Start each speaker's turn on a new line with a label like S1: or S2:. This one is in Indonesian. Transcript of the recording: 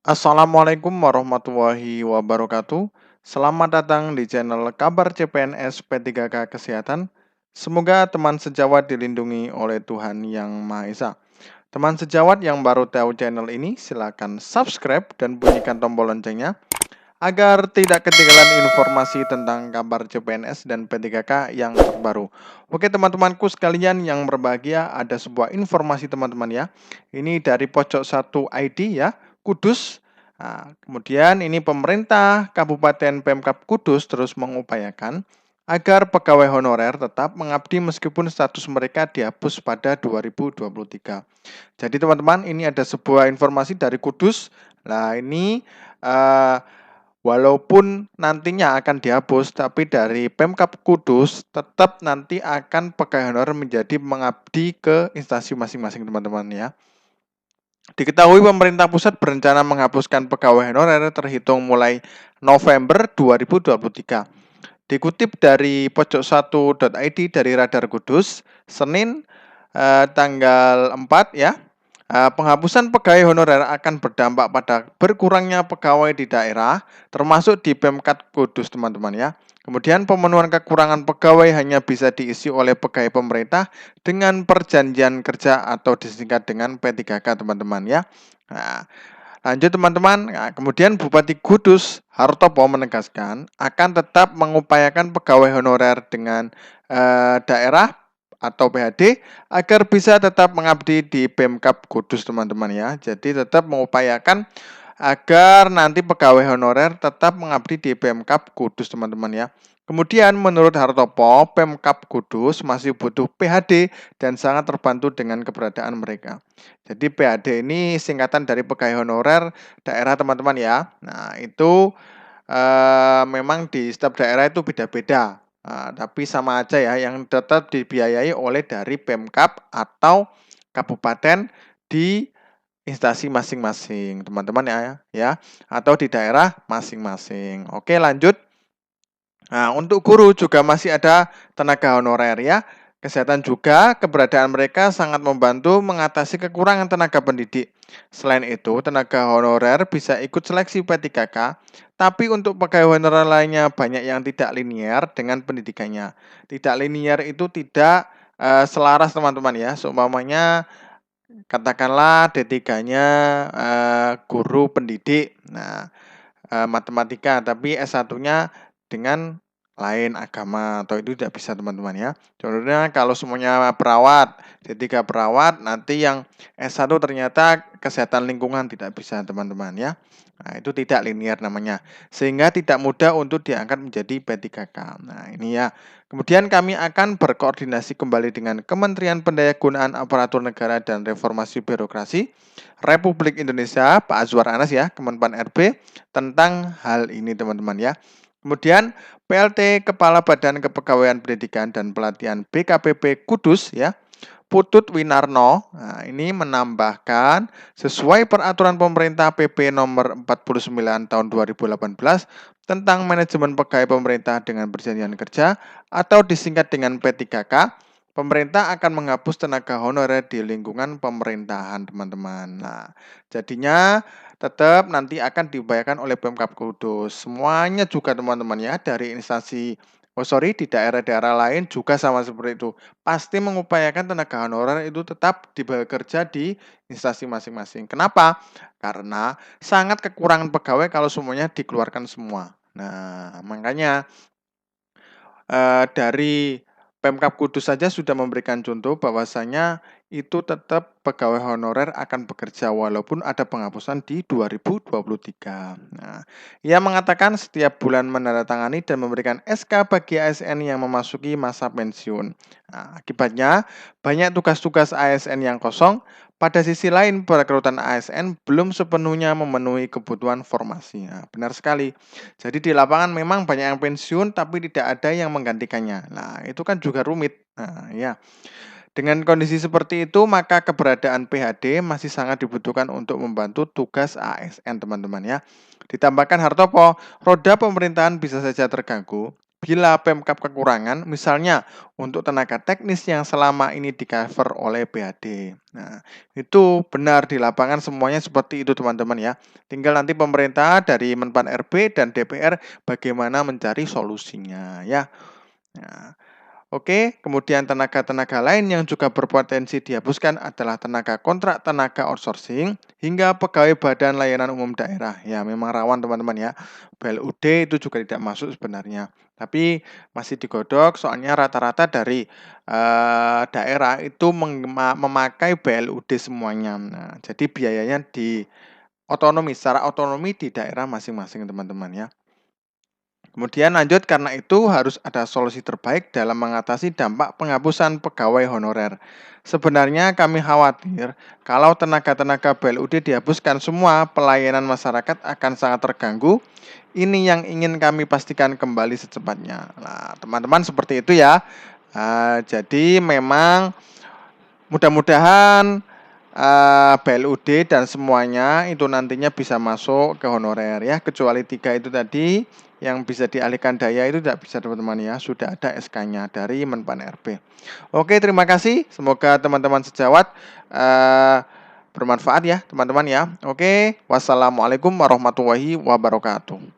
S1: Assalamualaikum warahmatullahi wabarakatuh. Selamat datang di channel Kabar CPNS P3K Kesehatan. Semoga teman sejawat dilindungi oleh Tuhan Yang Maha Esa. Teman sejawat yang baru tahu channel ini, silakan subscribe dan bunyikan tombol loncengnya agar tidak ketinggalan informasi tentang kabar CPNS dan P3K yang terbaru. Oke teman-temanku sekalian yang berbahagia, ada sebuah informasi teman-teman ya. Ini dari Pojok 1 ID ya, Kudus. Nah, kemudian ini pemerintah Kabupaten Pemkab Kudus terus mengupayakan agar pegawai honorer tetap mengabdi meskipun status mereka dihapus pada 2023. Jadi teman-teman, ini ada sebuah informasi dari Kudus. Nah, ini walaupun nantinya akan dihapus, tapi dari Pemkab Kudus tetap nanti akan pegawai honorer menjadi mengabdi ke instansi masing-masing teman-teman ya. Diketahui pemerintah pusat berencana menghapuskan pegawai honorer terhitung mulai November 2023. Dikutip dari pojok1.id dari Radar Kudus, Senin tanggal 4 ya. Penghapusan pegawai honorer akan berdampak pada berkurangnya pegawai di daerah, termasuk di Pemkab Kudus teman-teman ya. Kemudian pemenuhan kekurangan pegawai hanya bisa diisi oleh pegawai pemerintah dengan perjanjian kerja atau disingkat dengan P3K teman-teman ya. Nah, lanjut teman-teman, nah, kemudian Bupati Kudus Hartopo menegaskan akan tetap mengupayakan pegawai honorer dengan daerah atau PHD agar bisa tetap mengabdi di Pemkab Kudus teman-teman ya. Jadi tetap mengupayakan agar nanti pegawai honorer tetap mengabdi di Pemkab Kudus teman-teman ya. Kemudian menurut Hartopo, Pemkab Kudus masih butuh PHD dan sangat terbantu dengan keberadaan mereka. Jadi PHD ini singkatan dari pegawai honorer daerah teman-teman ya. Nah itu memang di setiap daerah itu beda-beda. Tapi sama aja ya, yang tetap dibiayai oleh dari Pemkab atau kabupaten di instansi masing-masing, teman-teman ya, atau di daerah masing-masing. Oke, lanjut. Nah, untuk guru juga masih ada tenaga honorer ya. Kesehatan juga, keberadaan mereka sangat membantu mengatasi kekurangan tenaga pendidik. Selain itu, tenaga honorer bisa ikut seleksi P3K, tapi untuk pegawai honorer lainnya banyak yang tidak linier dengan pendidikannya. Tidak linier itu tidak selaras teman-teman ya. Seumpamanya katakanlah D3-nya guru pendidik, nah matematika, tapi S1-nya dengan lain agama atau itu tidak bisa teman-teman ya. Contohnya kalau semuanya perawat, D3 perawat, nanti yang S1 ternyata kesehatan lingkungan tidak bisa teman-teman ya. Nah, itu tidak linear namanya. Sehingga tidak mudah untuk diangkat menjadi P3K. Nah, ini ya. Kemudian kami akan berkoordinasi kembali dengan Kementerian Pendayagunaan Aparatur Negara dan Reformasi Birokrasi Republik Indonesia, Pak Azwar Anas ya, Kemenpan RB, tentang hal ini teman-teman ya. Kemudian PLT Kepala Badan Kepegawaian Pendidikan dan Pelatihan BKPP Kudus ya, Putut Winarno, nah, ini menambahkan sesuai peraturan pemerintah PP nomor 49 tahun 2018 tentang manajemen pegawai pemerintah dengan perjanjian kerja atau disingkat dengan P3K, pemerintah akan menghapus tenaga honorer di lingkungan pemerintahan teman-teman. Nah, jadinya tetap nanti akan diupayakan oleh Pemkab Kudus. Semuanya juga teman-teman ya, dari instansi di daerah-daerah lain juga sama seperti itu. Pasti mengupayakan tenaga honorer itu tetap bekerja di instansi masing-masing. Kenapa? Karena sangat kekurangan pegawai kalau semuanya dikeluarkan semua. Nah, makanya dari Pemkab Kudus saja sudah memberikan contoh bahwasanya itu tetap pegawai honorer akan bekerja walaupun ada penghapusan di 2023. Nah, ia mengatakan setiap bulan menandatangani dan memberikan SK bagi ASN yang memasuki masa pensiun. Nah, akibatnya banyak tugas-tugas ASN yang kosong. Pada sisi lain, perekrutan ASN belum sepenuhnya memenuhi kebutuhan formasi. Nah, benar sekali. Jadi di lapangan memang banyak yang pensiun tapi tidak ada yang menggantikannya. Nah, itu kan juga rumit. Nah, ya. Dengan kondisi seperti itu, maka keberadaan PHD masih sangat dibutuhkan untuk membantu tugas ASN, teman-teman ya. Ditambahkan Hartopo, roda pemerintahan bisa saja terganggu Bila Pemkab kekurangan, misalnya untuk tenaga teknis yang selama ini di-cover oleh BAD. Nah, itu benar di lapangan semuanya seperti itu teman-teman ya. Tinggal nanti pemerintah dari Menpan RB dan DPR bagaimana mencari solusinya ya. Nah, oke, kemudian tenaga-tenaga lain yang juga berpotensi dihapuskan adalah tenaga kontrak, tenaga outsourcing, hingga pegawai Badan Layanan Umum Daerah. Ya, memang rawan teman-teman ya. BLUD itu juga tidak masuk sebenarnya. Tapi masih digodok soalnya rata-rata dari daerah itu memakai BLUD semuanya. Nah, jadi biayanya di otonomi, secara otonomi di daerah masing-masing teman-teman ya. Kemudian lanjut, karena itu harus ada solusi terbaik dalam mengatasi dampak penghapusan pegawai honorer. Sebenarnya kami khawatir kalau tenaga-tenaga BLUD dihapuskan semua, pelayanan masyarakat akan sangat terganggu. Ini yang ingin kami pastikan kembali secepatnya. Nah, teman-teman seperti itu ya. Jadi memang mudah-mudahan BLUD dan semuanya itu nantinya bisa masuk ke honorer ya, kecuali 3 itu tadi yang bisa dialihkan daya itu tidak bisa teman-teman ya, sudah ada SK-nya dari Menpan RB. Oke, terima kasih, semoga teman-teman sejawat bermanfaat ya teman-teman ya. Oke, wassalamualaikum warahmatullahi wabarakatuh.